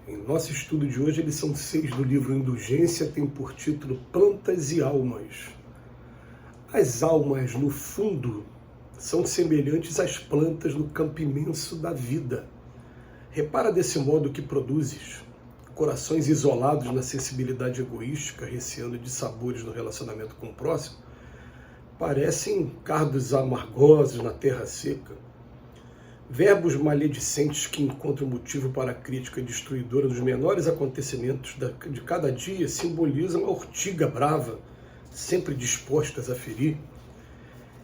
Em nosso estudo de hoje, a lição 6 do livro Indulgência tem por título Plantas e Almas. As almas, no fundo, são semelhantes às plantas no campo imenso da vida. Repara desse modo que produzes. Corações isolados na sensibilidade egoística, receando de sabores no relacionamento com o próximo, parecem cardos amargosos na terra seca. Verbos maledicentes que encontram motivo para a crítica destruidora dos menores acontecimentos de cada dia simbolizam a urtiga brava, sempre dispostas a ferir.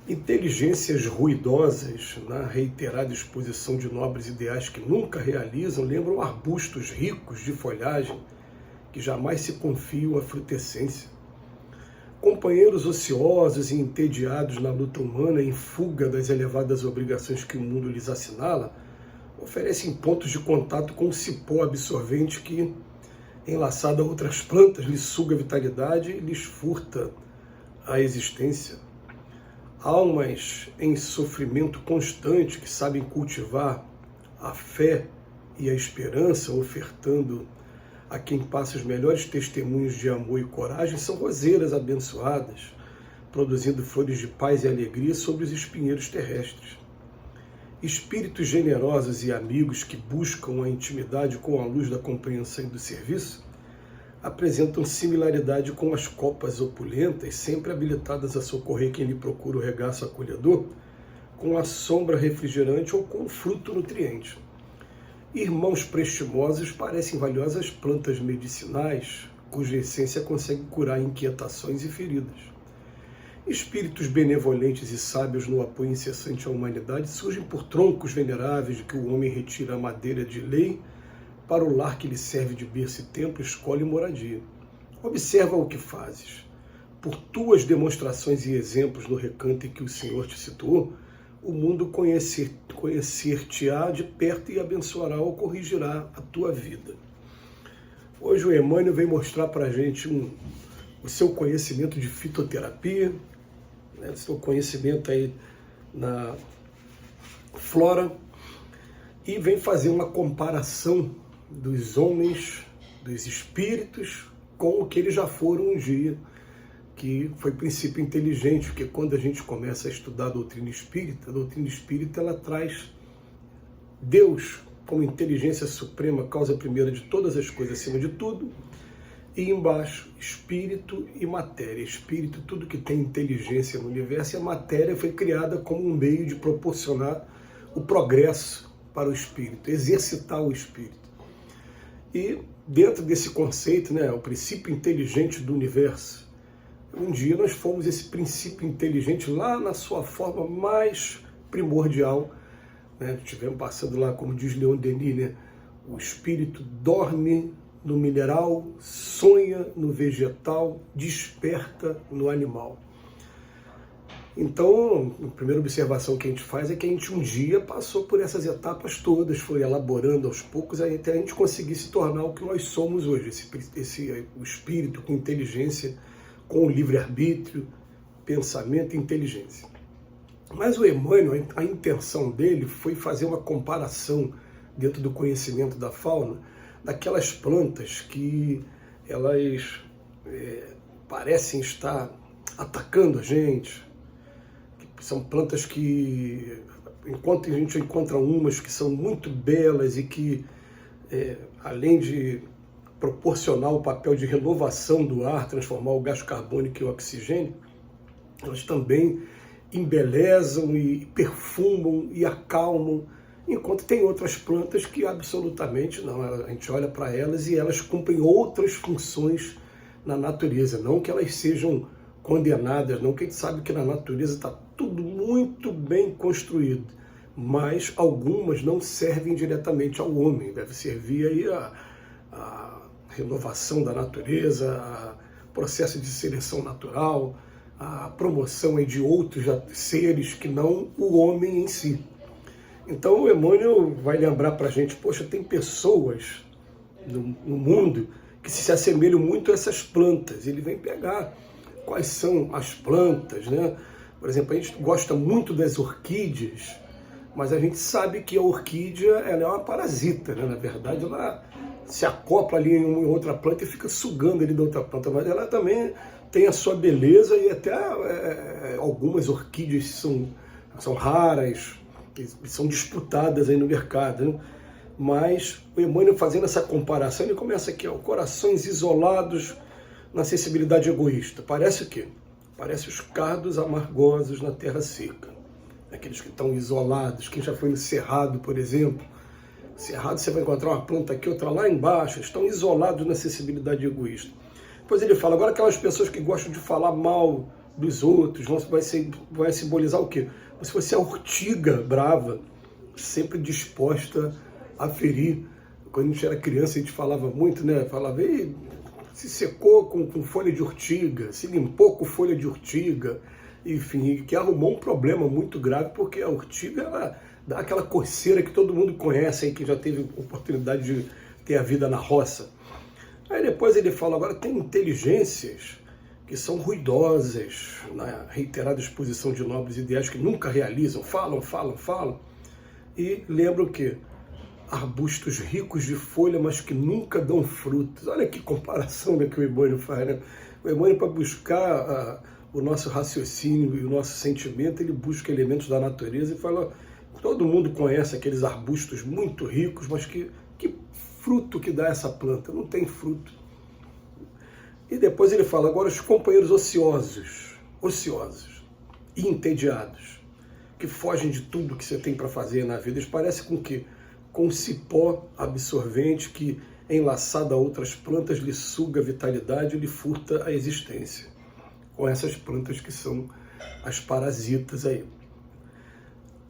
Inteligências ruidosas, na reiterada exposição de nobres ideais que nunca realizam, lembram arbustos ricos de folhagem que jamais se confiam à frutescência. Companheiros ociosos e entediados na luta humana em fuga das elevadas obrigações que o mundo lhes assinala, oferecem pontos de contato com o cipó absorvente que, enlaçado a outras plantas, lhes suga a vitalidade e lhes furta a existência. Almas em sofrimento constante que sabem cultivar a fé e a esperança, ofertando a quem passa os melhores testemunhos de amor e coragem, são roseiras abençoadas, produzindo flores de paz e alegria sobre os espinheiros terrestres. Espíritos generosos e amigos que buscam a intimidade com a luz da compreensão e do serviço, apresentam similaridade com as copas opulentas, sempre habilitadas a socorrer quem lhe procura o regaço acolhedor, com a sombra refrigerante ou com o fruto nutriente. Irmãos prestimosos parecem valiosas plantas medicinais, cuja essência consegue curar inquietações e feridas. Espíritos benevolentes e sábios no apoio incessante à humanidade surgem por troncos veneráveis de que o homem retira a madeira de lei para o lar que lhe serve de berço e templo, escola e moradia. Observa o que fazes. Por tuas demonstrações e exemplos no recanto em que o Senhor te situou, o mundo conhecer-te-á de perto e abençoará ou corrigirá a tua vida. Hoje o Emmanuel vem mostrar para a gente o seu conhecimento de fitoterapia, o seu conhecimento aí na flora, e vem fazer uma comparação dos homens, dos espíritos, com o que eles já foram um dia, que foi princípio inteligente, porque quando a gente começa a estudar a doutrina espírita ela traz Deus como inteligência suprema, causa primeira de todas as coisas, acima de tudo, e embaixo, espírito e matéria. Espírito, tudo que tem inteligência no universo, e a matéria foi criada como um meio de proporcionar o progresso para o espírito, exercitar o espírito. E dentro desse conceito, o princípio inteligente do universo, um dia nós fomos esse princípio inteligente lá na sua forma mais primordial. Estivemos passando lá, como diz Leon Denis, o espírito dorme no mineral, sonha no vegetal, desperta no animal. Então, a primeira observação que a gente faz é que a gente um dia passou por essas etapas todas, foi elaborando aos poucos, até a gente conseguir se tornar o que nós somos hoje, o espírito com inteligência, com o livre-arbítrio, pensamento e inteligência. Mas o Emmanuel, a intenção dele foi fazer uma comparação dentro do conhecimento da fauna, daquelas plantas que elas parecem estar atacando a gente, que são plantas que, enquanto a gente encontra umas que são muito belas e que, além de proporcionar o papel de renovação do ar, transformar o gás carbônico em oxigênio, elas também embelezam e perfumam e acalmam, enquanto tem outras plantas que absolutamente não, a gente olha para elas e elas cumprem outras funções na natureza, não que elas sejam condenadas, não, que a gente sabe que na natureza está tudo muito bem construído, mas algumas não servem diretamente ao homem, deve servir aí a renovação da natureza, processo de seleção natural, a promoção aí de outros seres que não o homem em si. Então o Emmanuel vai lembrar para a gente, poxa, tem pessoas no mundo que se assemelham muito a essas plantas. Ele vem pegar quais são as plantas, Por exemplo, a gente gosta muito das orquídeas, Mas a gente sabe que a orquídea ela é uma parasita, né? Na verdade, ela se acopla ali em uma outra planta e fica sugando ali da outra planta, mas ela também tem a sua beleza e até algumas orquídeas são raras, são disputadas aí no mercado, né? Mas o Emmanuel, fazendo essa comparação, ele começa aqui, ó, corações isolados na sensibilidade egoísta. Parece o quê? Parece os cardos amargosos na terra seca. Aqueles que estão isolados, quem já foi no Cerrado, por exemplo. No Cerrado você vai encontrar uma planta aqui, outra lá embaixo, estão isolados na sensibilidade egoísta. Depois ele fala, agora aquelas pessoas que gostam de falar mal dos outros, vai simbolizar o quê? Como se fosse a urtiga brava, sempre disposta a ferir. Quando a gente era criança, a gente falava muito, né? Falava, ei, se secou com folha de urtiga, se limpou com folha de urtiga, enfim, que arrumou um problema muito grave, porque a urtiga, ela dá aquela coceira que todo mundo conhece, aí, que já teve oportunidade de ter a vida na roça. Aí depois ele fala, agora tem inteligências que são ruidosas, na reiterada exposição de nobres ideais que nunca realizam, falam, e lembram que arbustos ricos de folha, mas que nunca dão frutos. Olha que comparação, né, que o Emmanuel faz, né? O Emmanuel, para buscar o nosso raciocínio e o nosso sentimento, ele busca elementos da natureza e fala, todo mundo conhece aqueles arbustos muito ricos, mas que fruto que dá essa planta? Não tem fruto. E depois ele fala, agora os companheiros ociosos e entediados, que fogem de tudo que você tem para fazer na vida, eles parecem com o quê? Com um cipó absorvente que, enlaçado a outras plantas, lhe suga a vitalidade e lhe furta a existência. Com essas plantas que são as parasitas aí.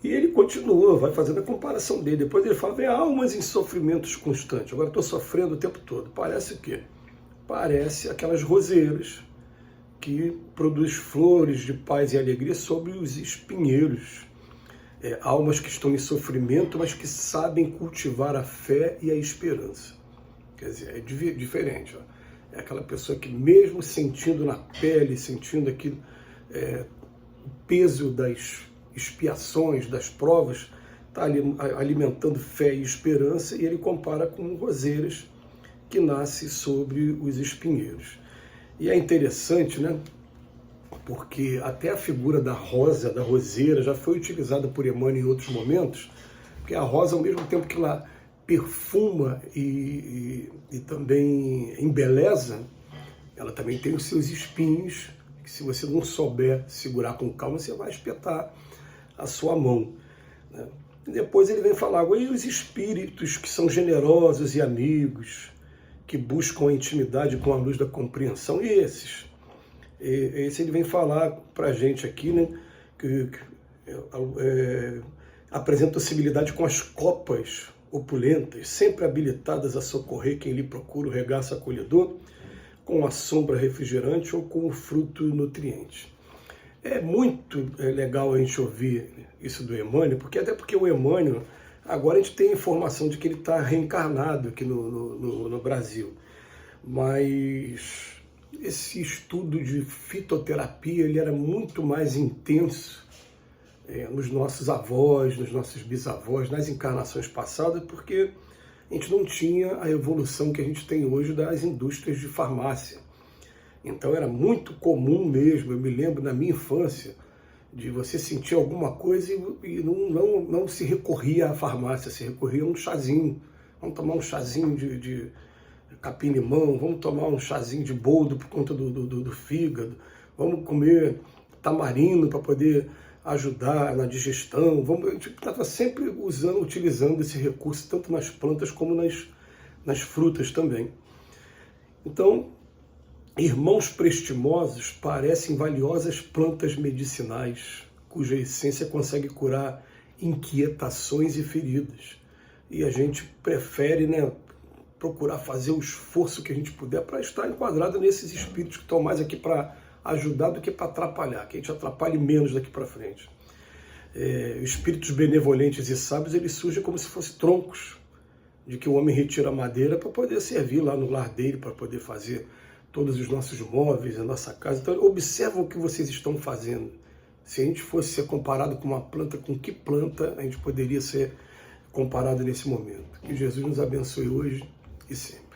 E ele continua, vai fazendo a comparação dele. Depois ele fala, vem almas em sofrimentos constantes. Agora estou sofrendo o tempo todo. Parece o quê? Parece aquelas roseiras que produzem flores de paz e alegria sobre os espinheiros. Almas que estão em sofrimento, mas que sabem cultivar a fé e a esperança. Quer dizer, é diferente. Ó. É aquela pessoa que mesmo sentindo na pele, sentindo aquilo, o peso das expiações, das provas, está alimentando fé e esperança, e ele compara com roseiras que nascem sobre os espinheiros. E é interessante, né? Porque até a figura da rosa, da roseira, já foi utilizada por Emmanuel em outros momentos, porque a rosa, ao mesmo tempo que ela perfuma e também embeleza, ela também tem os seus espinhos, que se você não souber segurar com calma, você vai espetar a sua mão, né? E depois ele vem falar, e os espíritos que são generosos e amigos, que buscam a intimidade com a luz da compreensão, e esses? Esse ele vem falar para a gente aqui, né, que apresenta possibilidade com as copas opulentas, sempre habilitadas a socorrer quem lhe procura o regaço acolhedor, com a sombra refrigerante ou com o fruto nutriente. É muito legal a gente ouvir isso do Emmanuel, até porque o Emmanuel, agora a gente tem informação de que ele está reencarnado aqui no Brasil, mas esse estudo de fitoterapia ele era muito mais intenso nos nossos avós, nos nossos bisavós, nas encarnações passadas, porque a gente não tinha a evolução que a gente tem hoje das indústrias de farmácia. Então era muito comum mesmo, eu me lembro na minha infância, de você sentir alguma coisa e não se recorria à farmácia, se recorria a um chazinho. Vamos tomar um chazinho de capim-limão, vamos tomar um chazinho de boldo por conta do fígado, vamos comer tamarindo para poder ajudar na digestão. A gente estava sempre utilizando esse recurso, tanto nas plantas como nas frutas também. Então, irmãos prestimosos parecem valiosas plantas medicinais, cuja essência consegue curar inquietações e feridas. E a gente prefere, né, procurar fazer o esforço que a gente puder para estar enquadrado nesses espíritos que estão mais aqui para ajudar do que para atrapalhar, que a gente atrapalhe menos daqui para frente. Espíritos benevolentes e sábios, eles surgem como se fossem troncos, de que o homem retira a madeira para poder servir lá no lar dele, para poder fazer todos os nossos móveis, a nossa casa. Então, observa o que vocês estão fazendo. Se a gente fosse ser comparado com uma planta, com que planta a gente poderia ser comparado nesse momento? Que Jesus nos abençoe hoje e sempre.